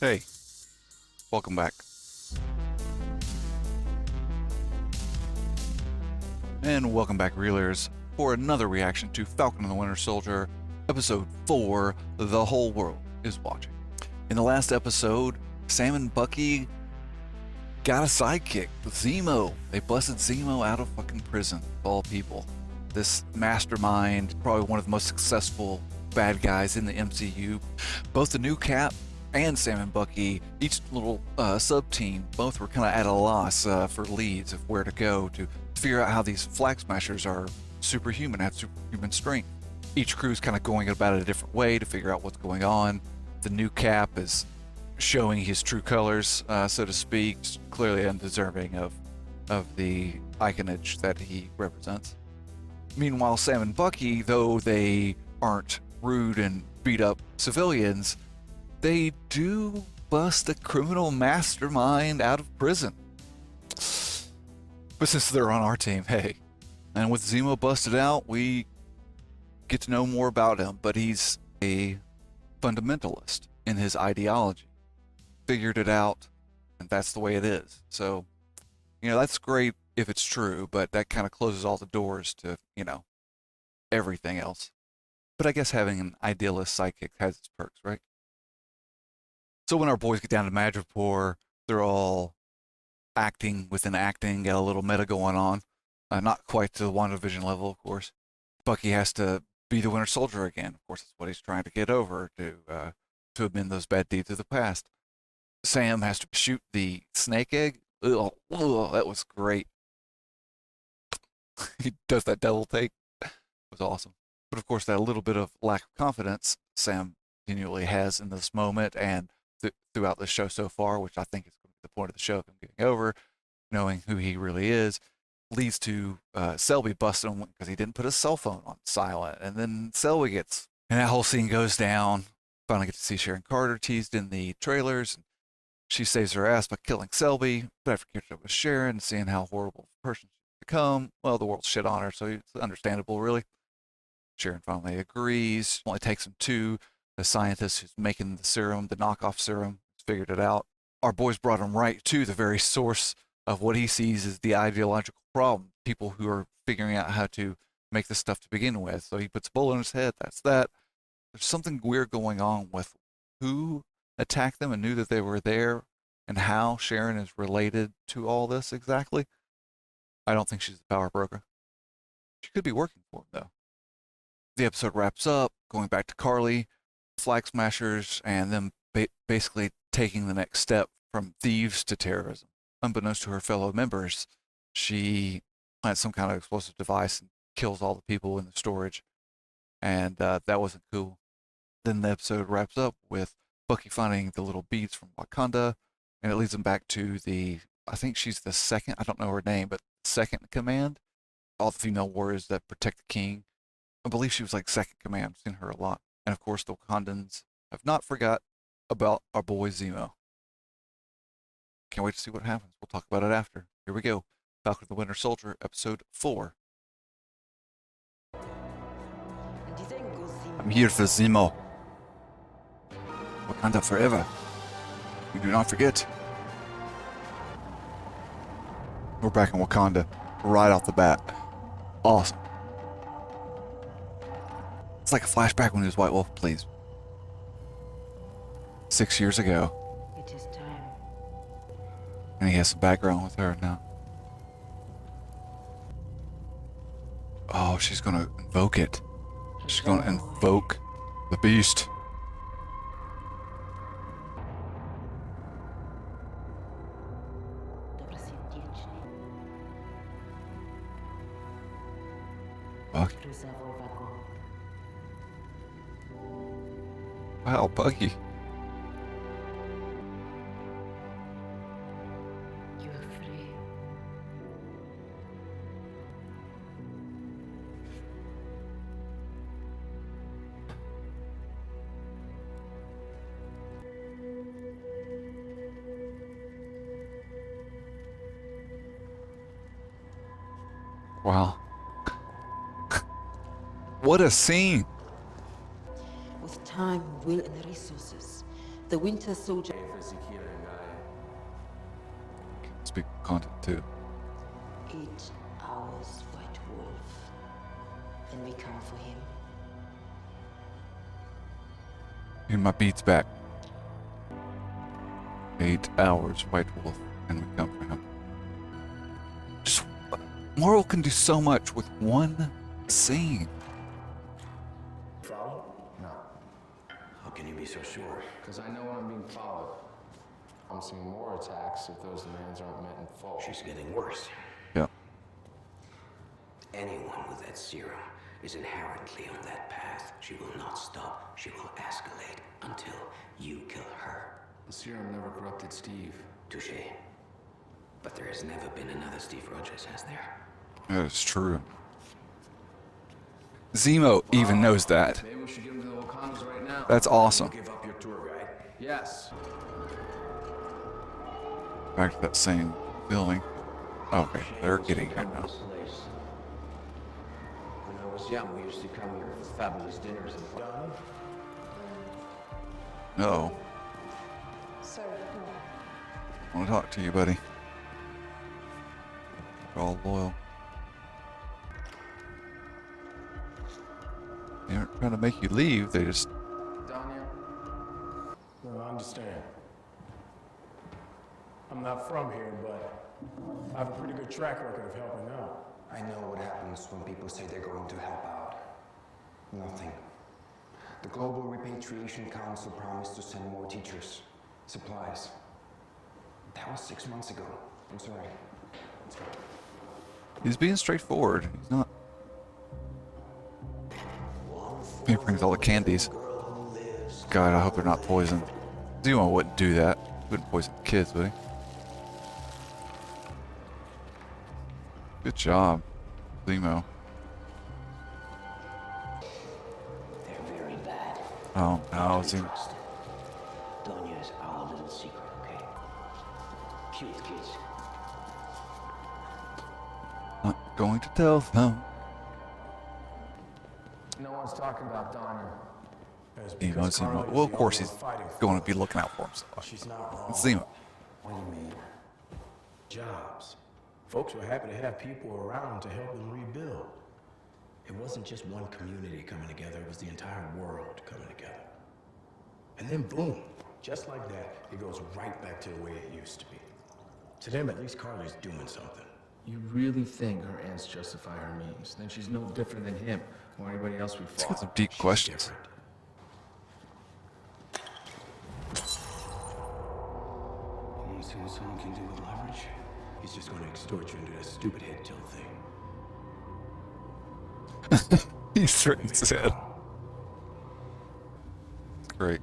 Hey, welcome back. And welcome back, Reelers, for another reaction to Falcon and the Winter Soldier, Episode 4, The Whole World is Watching. In the last episode, Sam and Bucky got a sidekick with Zemo. They busted Zemo out of fucking prison, of all people. This mastermind, probably one of the most successful bad guys in the MCU. Both the new Cap and Sam and Bucky, each little sub-team, both were kind of at a loss for leads of where to go to figure out how these flag smashers are superhuman, have superhuman strength. Each crew's kind of going about it a different way to figure out what's going on. The new Cap is showing his true colors, so to speak, clearly undeserving of the iconage that he represents. Meanwhile, Sam and Bucky, though they aren't rude and beat up civilians, they do bust a criminal mastermind out of prison. But since they're on our team, hey. And with Zemo busted out, we get to know more about him, but he's a fundamentalist in his ideology. Figured it out, and that's the way it is. So, that's great if it's true, but that kind of closes all the doors to, everything else. But I guess having an idealist sidekick has its perks, right? So when our boys get down to Madripoor, they're all acting within acting, got a little meta going on. Not quite to the WandaVision level, of course. Bucky has to be the Winter Soldier again. Of course, that's what he's trying to get over, to amend those bad deeds of the past. Sam has to shoot the snake egg. Ugh, that was great. He does that double take. It was awesome. But of course, that little bit of lack of confidence Sam continually has in this moment and throughout the show so far, which I think is going to be the point of the show of him getting over, knowing who he really is, leads to Selby busting him because he didn't put his cell phone on silent. And then Selby gets, and that whole scene goes down. Finally get to see Sharon Carter teased in the trailers. And she saves her ass by killing Selby, but after catching up with Sharon, seeing how horrible a person she's become, well, the world shit on her, so it's understandable, really. Sharon finally agrees. It only takes him to the scientist who's making the serum, the knockoff serum, figured it out. Our boys brought him right to the very source of what he sees as the ideological problem. People who are figuring out how to make this stuff to begin with. So he puts a bullet in his head. That's that. There's something weird going on with who attacked them and knew that they were there and how Sharon is related to all this exactly. I don't think she's the power broker. She could be working for him, though. The episode wraps up, going back to Carly, flag smashers, and them basically taking the next step from thieves to terrorism. Unbeknownst to her fellow members, she plants some kind of explosive device and kills all the people in the storage. And that wasn't cool. Then the episode wraps up with Bucky finding the little beads from Wakanda, and it leads him back to I think she's the second, I don't know her name, but second command. All the female warriors that protect the king. I believe she was like second command. I've seen her a lot. And of course, the Wakandans have not forgot about our boy Zemo. Can't wait to see what happens. We'll talk about it after. Here we go. Falcon the Winter Soldier, Episode 4. I'm here for Zemo. Wakanda forever. We do not forget. We're back in Wakanda right off the bat. Awesome. It's like a flashback when he was White Wolf, please. 6 years ago. It is time. And he has some background with her now. Oh, she's gonna invoke it. She's gonna invoke the beast. Bucky. Wow, Bucky. You are free. Wow. What a scene. With time, will, and resources, The Winter Soldier. Speak content too. 8 hours, White Wolf. And we come for him. Need my beats back. 8 hours, White Wolf, and we come for him. Just Marvel can do so much with one scene. Follow? No. How can you be so sure? Because I know I'm being followed. I'm seeing more attacks if those demands aren't met in full. She's getting worse. Yeah. Anyone with that serum is inherently on that path. She will not stop. She will escalate until you kill her. The serum never corrupted Steve. Touché. But there has never been another Steve Rogers, has there? That is true. Zemo even knows that. Maybe we should give him to the Wakandas right now. That's awesome. Give up your tour guide. Yes. Back to that same building. Okay, they're getting here now. When I was young, we used to come here for fabulous dinners and fun. No. Sir, I want to talk to you, buddy. You're all loyal. They aren't trying to make you leave, they just... Danya? No, I understand. I'm not from here, but I have a pretty good track record of helping out. I know what happens when people say they're going to help out. Nothing. The Global Repatriation Council promised to send more teachers, supplies. That was 6 months ago. I'm sorry. Let's go. He's being straightforward. He's not... He brings all the candies. God, I hope they're not poisoned. Zemo wouldn't do that. He wouldn't poison kids, would he? Good job, Zemo. They're very bad. Oh, no, Zemo. Trust. Donya is our little secret, okay? Cute kids. Not going to tell them. No one's talking about Danya. That's Zemo, because Zemo. Carly is Well, of the course only he's one fighting for going to her. be looking out for himself. She's not wrong. It's Zemo. What do you mean? Jobs. Folks were happy to have people around to help them rebuild. It wasn't just one community coming together, it was the entire world coming together. And then boom, just like that, it goes right back to the way it used to be. To them, at least Carly's doing something. You really think her ants justify her means? Then she's no different than him or anybody else we Let's get fought. some deep questions. You want to see what someone can do with leverage? He's just gonna extort you into that stupid head tilt thing. He threatens his head. Great.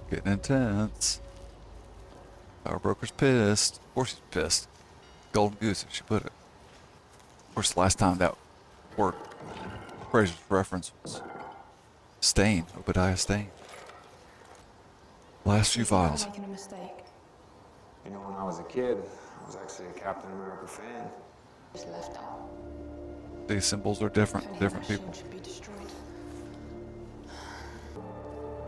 Getting intense. Power Broker's pissed. Of course he's pissed. Golden Goose, if she put it. Of course, the last time that word Fraser's reference was Stain, Obadiah Stain. Last few files. making a mistake. You know, when I was a kid, I was actually a Captain America fan. Just left out. These symbols are different, If any different machine people. should be destroyed.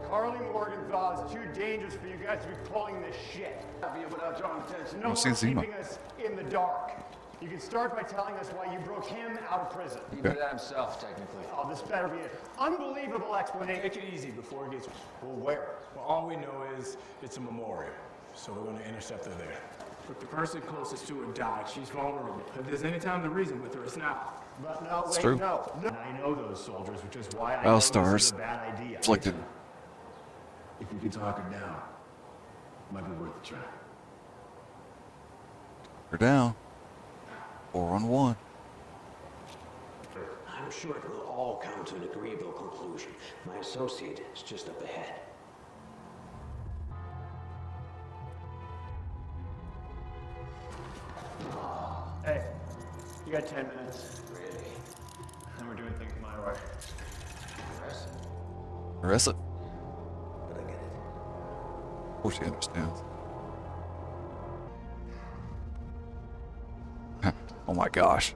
Carly Morgenthau is too dangerous for you guys to be pulling this shit. Without drawing attention. No We'll see more Zemo. keeping us in the dark. You can start by telling us why you broke him out of prison. He did that himself, technically. Oh, this better be an unbelievable explanation. Take it easy before it gets... Well, where? Well, all we know is it's a memorial, so we're gonna intercept her there. If the person closest to her died, she's vulnerable. If there's any time to reason with her, it's now. But no, wait, true. no. I know those soldiers, which is why I Well, know stars. this is a bad idea. Afflicted. If we could talk her down, might be worth a try. They're down. 4-on-1. I'm sure it will all come to an agreeable conclusion. My associate is just up ahead. Hey, you got 10 minutes. Really? Then we're doing things my way. Impressive. Aggressive. But I get it. Of course he understands. Oh my gosh.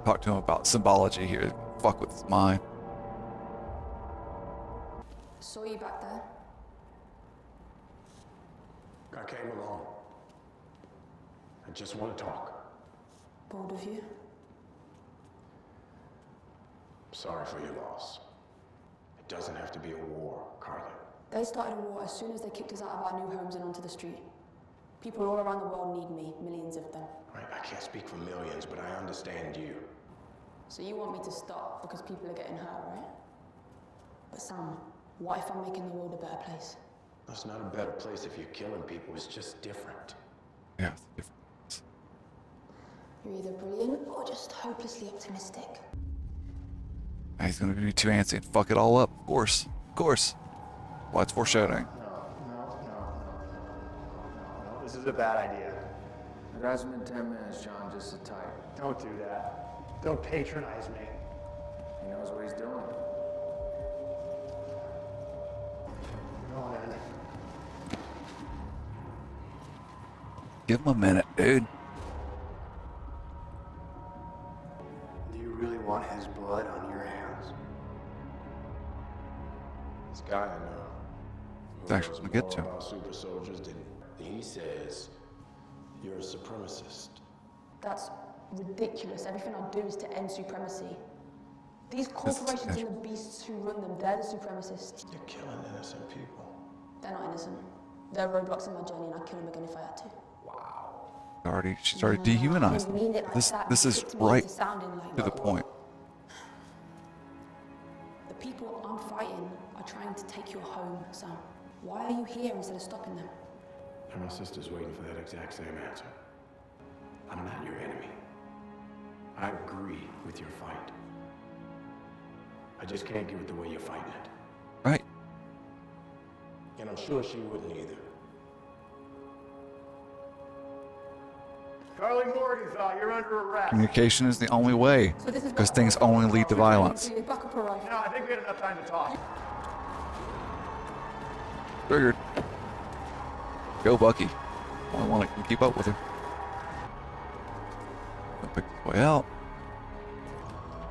Talk to him about symbology here. Fuck with his mind. Saw you back there. I came along. I just want to talk. Bold of you. Sorry for your loss. It doesn't have to be a war, Carly. They started a war as soon as they kicked us out of our new homes and onto the street. People all around the world need me, millions of them. Right, I can't speak for millions, but I understand you. So you want me to stop because people are getting hurt, right? But Sam, what if I'm making the world a better place? It's not a better place if you're killing people, it's just different. Yeah, it's different. You're either brilliant or just hopelessly optimistic. He's gonna be too antsy and fuck it all up. Of course. Of course. Well, it's foreshadowing. No. This is a bad idea. It hasn't been 10 minutes, John, just sit tight. Don't do that. Don't patronize me. He knows what he's doing. Go on in. Give him a minute, dude. Do you really want his blood on your hands? This guy I know. It's actually gonna get to him. About super soldiers, didn't he? Says you're a supremacist. That's ridiculous. Everything I do is to end supremacy. These corporations and the beasts who run them, they're the supremacists. You're killing innocent people. They're not innocent. They're roadblocks in my journey and I'd kill them again if I had to. She's already dehumanized. I didn't mean it like that. This You is tricked me right into sounding like to the that. point. The people I'm fighting are trying to take your home, Sam. Why are you here instead of stopping them? And my sister's waiting for that exact same answer. I'm not your enemy. I agree with your fight. I just can't get with the way you're fighting it. Right. And I'm sure she wouldn't either. Carly Morgenthau, you're under arrest. Communication is the only way, So this is because things only lead to violence. Backup arrived. No, I think we had enough time to talk. Triggered. Go, Bucky. Only one that can keep up with her. He'll pick his way out.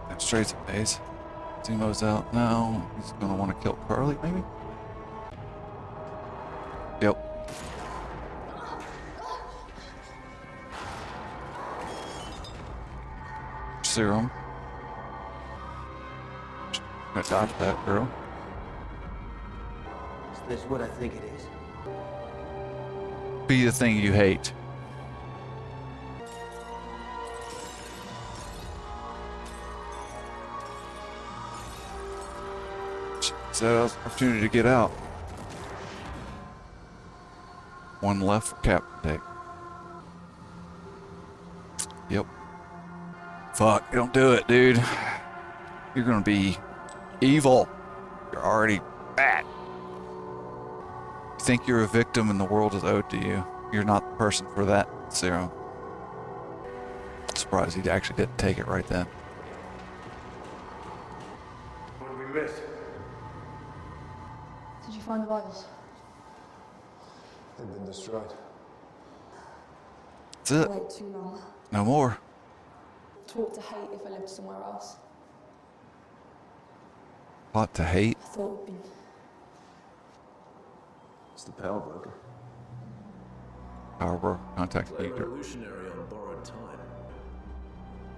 Demonstrates phase. Zemo's out now. He's gonna want to kill Carly, maybe? Yep. Serum. Gonna dodge that girl. Is this what I think it is? Be the thing you hate. So opportunity to get out. One left for Cap to take. Yep. Fuck, don't do it, dude. You're gonna be evil. You're already bad. You think you're a victim and the world is owed to you. You're not the person for that, Serum. Surprised he actually didn't take it right then. What did we miss? Did you find the virus? They've been destroyed. That's it. Wait too long. No more. Taught to hate if I lived somewhere else. Plot to hate. I thought we'd been. It's the power broker. Power broker. Contact Play leader. revolutionary on borrowed time.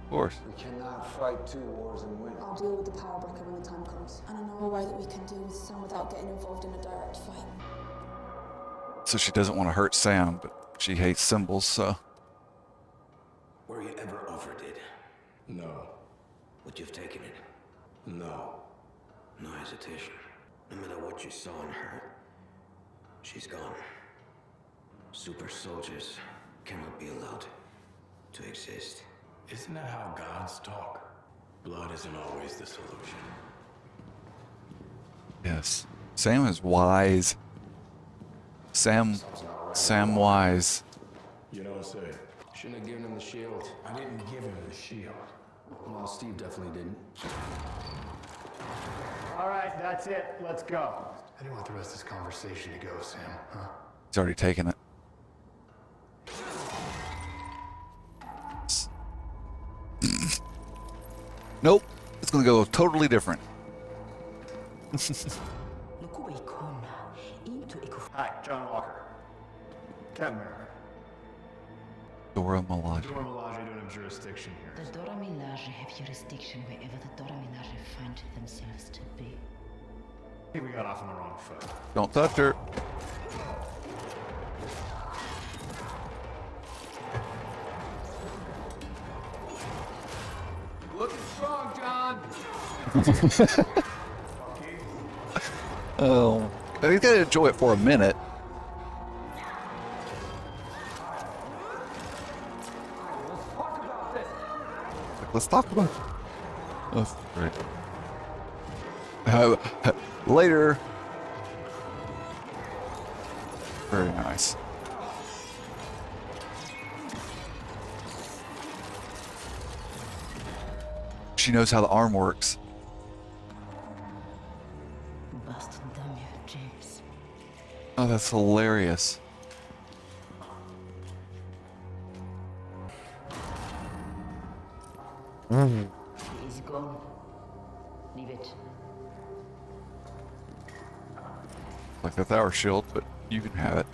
Of course. We cannot fight two wars and win. I'll deal with the power breaker when the time comes. And I know a way that we can deal with Sam without getting involved in a direct fight. So she doesn't want to hurt Sam, but she hates symbols, so. Were you ever offered it? No. Would you have taken it? No. No hesitation. No matter what you saw in her, she's gone. Super soldiers cannot be allowed to exist. Isn't that how gods talk? Blood isn't always the solution. Yes. Sam is wise. Sam wise. You don't say. Shouldn't have given him the shield. I didn't give him the shield. Well, Steve definitely didn't. All right, that's it. Let's go. How do you want the rest of this conversation to go, Sam? Huh? He's already taken it. Nope. It's gonna go totally different. Hi, John Walker. Captain America. Dora Milaje. Dora Milaje don't have jurisdiction here. The Dora Milaje have jurisdiction wherever the Dora Milaje find themselves to be. I think we got off on the wrong foot. Don't touch her. Looking strong, John. Oh, he's got to enjoy it for a minute. Let's talk about it. That's great. Later. Very nice. She knows how the arm works. Bust them, James. Oh, that's hilarious. He is gone. Leave it. Like that's our shield, but you can have it.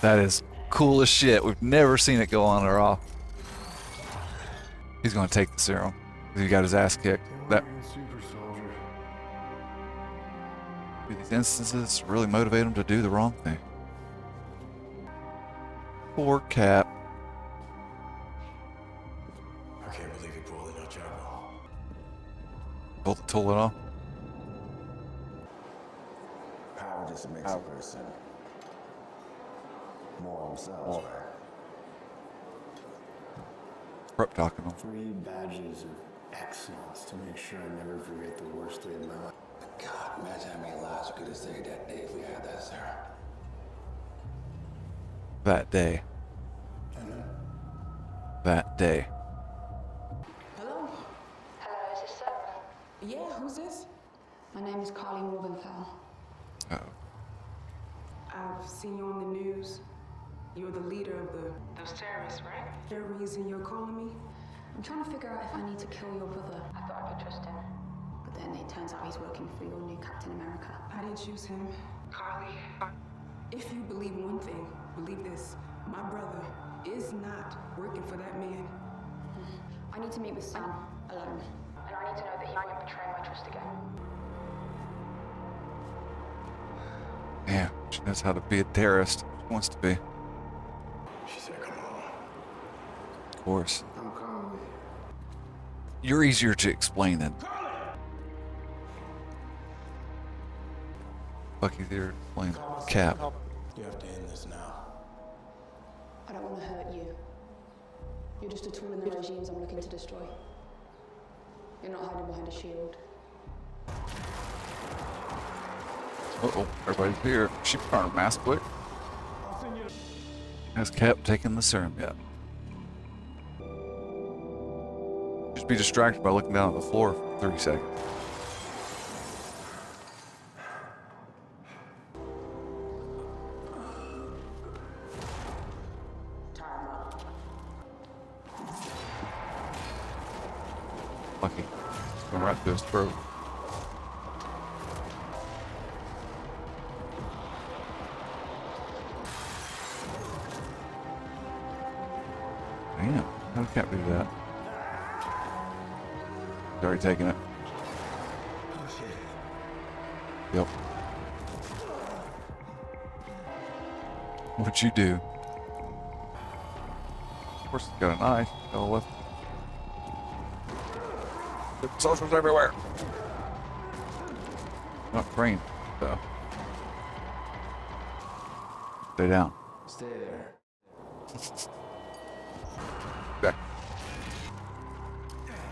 That is cool as shit. We've never seen it go on or off. He's gonna take the serum. He got his ass kicked. That Super soldier. these instances really motivate him to do the wrong thing. Poor Cap. I can't believe he pulled the nut job off. Pulled the toilet off. Power just makes a person more themselves, right? Prep talking him. 3 badges of excellence to make sure I never forget the worst day of my life. God, imagine how many lives we could have saved that day if we had that, sir. That day. That day. Hello? Hello, is this Sarah? Yeah, who's this? My name is Carly Morgenthau. Uh-oh. I've seen you on the news. You're the leader of those terrorists, right? Is there a reason you're calling me? I'm trying to figure out if I need to kill your brother. I thought I could trust him. But then it turns out he's working for your new Captain America. I didn't choose him. Carly, if you believe one thing, believe this. My brother is not working for that man. I need to meet with Sam alone. And I need to know that he won't betray my trust again. Yeah, she knows how to be a terrorist. She wants to be. She said, come on. Of course. I'm coming with you. You're easier to explain than Bucky's here to explain Cap. You have to end this now. I don't want to hurt you. You're just a tool in the regimes I'm looking to destroy. You're not hiding behind a shield. Uh-oh, everybody's here. She put on her mask quick. Has Cap taken the serum yet? Just be distracted by looking down at the floor for 30 seconds. Lucky. It's going right through his throat. Damn, how did Cap do that? He's already taken it. Yep. What'd you do? Of course, he's got a knife. Go left. There's soldiers everywhere. Not trained, so. Stay down. Stay there. Back.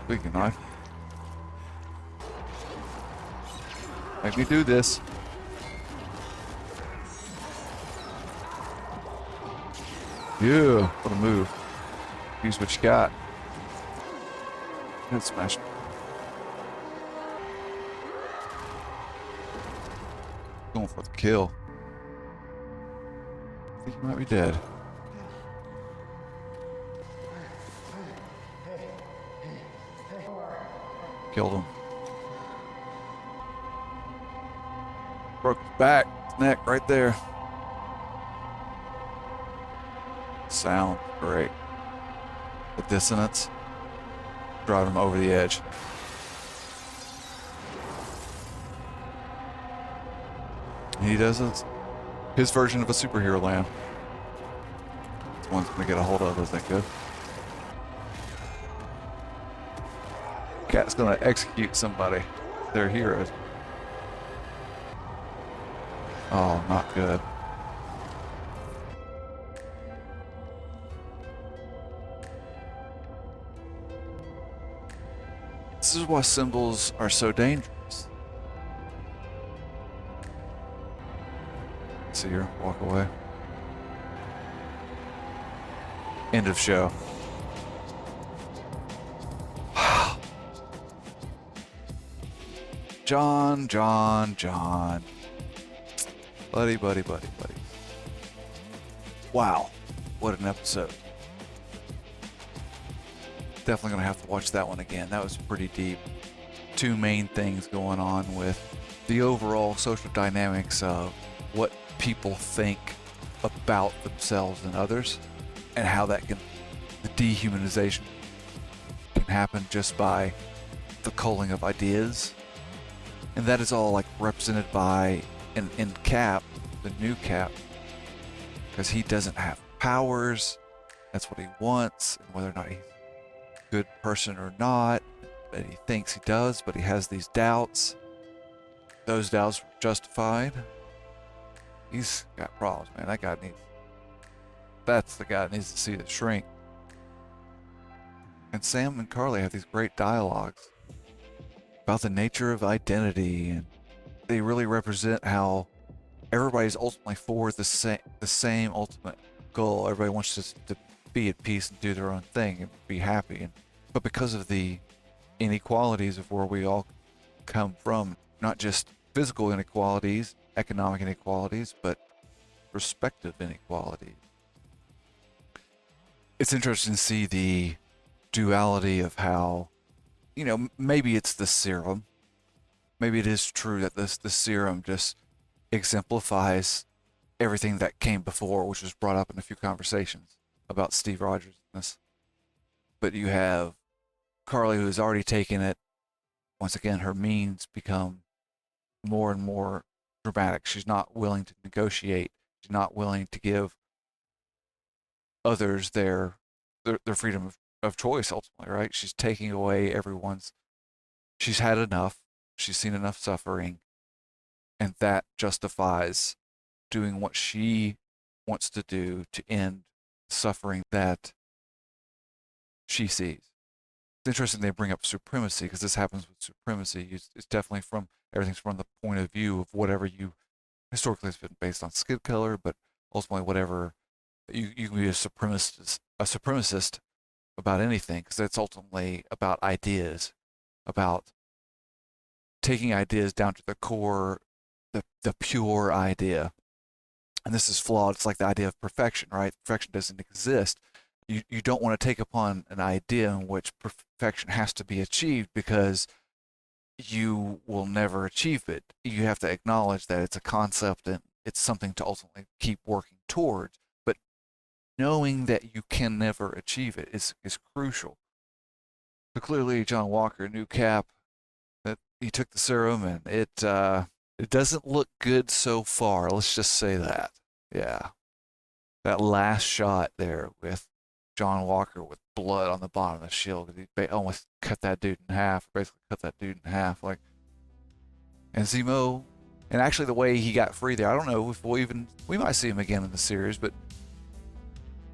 Speaking knife. Make me do this. Yeah, what a move. Use what you got. Good smash. Going for the kill. I think he might be dead. Killed him. Broke his back, his neck right there. Sound great. The dissonance driving him over the edge. He does his version of a superhero land. This one's gonna get a hold of, isn't it good? Cat's gonna execute somebody. They're heroes. Oh, not good. This is why symbols are so dangerous. See her walk away. End of show. Wow. John. Buddy. Wow. What an episode. Definitely gonna have to watch that one again. That was pretty deep. Two main things going on with the overall social dynamics of what people think about themselves and others, and how that the dehumanization can happen just by the culling of ideas. And that is all like represented by in Cap, the new Cap, because he doesn't have powers. That's what he wants, and whether or not he's a good person or not, but he thinks he does, but he has these doubts. Those doubts were justified. He's got problems, man. That's the guy that needs to see the shrink. And Sam and Carly have these great dialogues about the nature of identity, and they really represent how everybody's ultimately for the same ultimate goal. Everybody wants to be at peace and do their own thing and be happy. But because of the inequalities of where we all come from, not just physical inequalities, economic inequalities, but perspective inequality. It's interesting to see the duality of how, maybe it's the serum. Maybe it is true that the serum just exemplifies everything that came before, which was brought up in a few conversations about Steve Rogers in this. But you have Carly, who's already taken it. Once again, her means become more and more dramatic. She's not willing to negotiate. She's not willing to give others their freedom of choice, ultimately, right? She's taking away everyone's. She's had enough. She's seen enough suffering. And that justifies doing what she wants to do to end suffering that she sees. It's interesting they bring up supremacy, because this happens with supremacy. It's definitely everything's from the point of view of whatever you historically has been based on skin color, but ultimately whatever you can be a supremacist about anything, because it's ultimately about ideas, about taking ideas down to the core, the pure idea. And this is flawed. It's like the idea of perfection, right? Perfection doesn't exist. You don't want to take upon an idea in which perfection has to be achieved, because you will never achieve it. You have to acknowledge that it's a concept and it's something to ultimately keep working towards. But knowing that you can never achieve it is crucial. So clearly, John Walker knew Cap, that he took the serum, and it doesn't look good so far. Let's just say that. Yeah. That last shot there with John Walker with blood on the bottom of the shield. He almost cut that dude in half. Basically cut that dude in half. And Zemo, and actually the way he got free there, I don't know if we might see him again in the series, but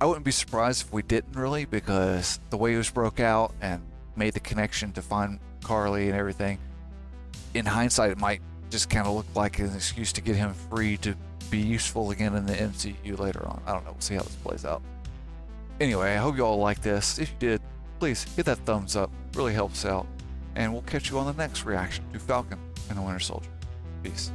I wouldn't be surprised if we didn't really, because the way he was broke out and made the connection to find Carly and everything, in hindsight, it might just kind of look like an excuse to get him free to be useful again in the MCU later on. I don't know. We'll see how this plays out. Anyway, I hope you all like this. If you did, please hit that thumbs up. It really helps out. And we'll catch you on the next reaction to Falcon and the Winter Soldier. Peace.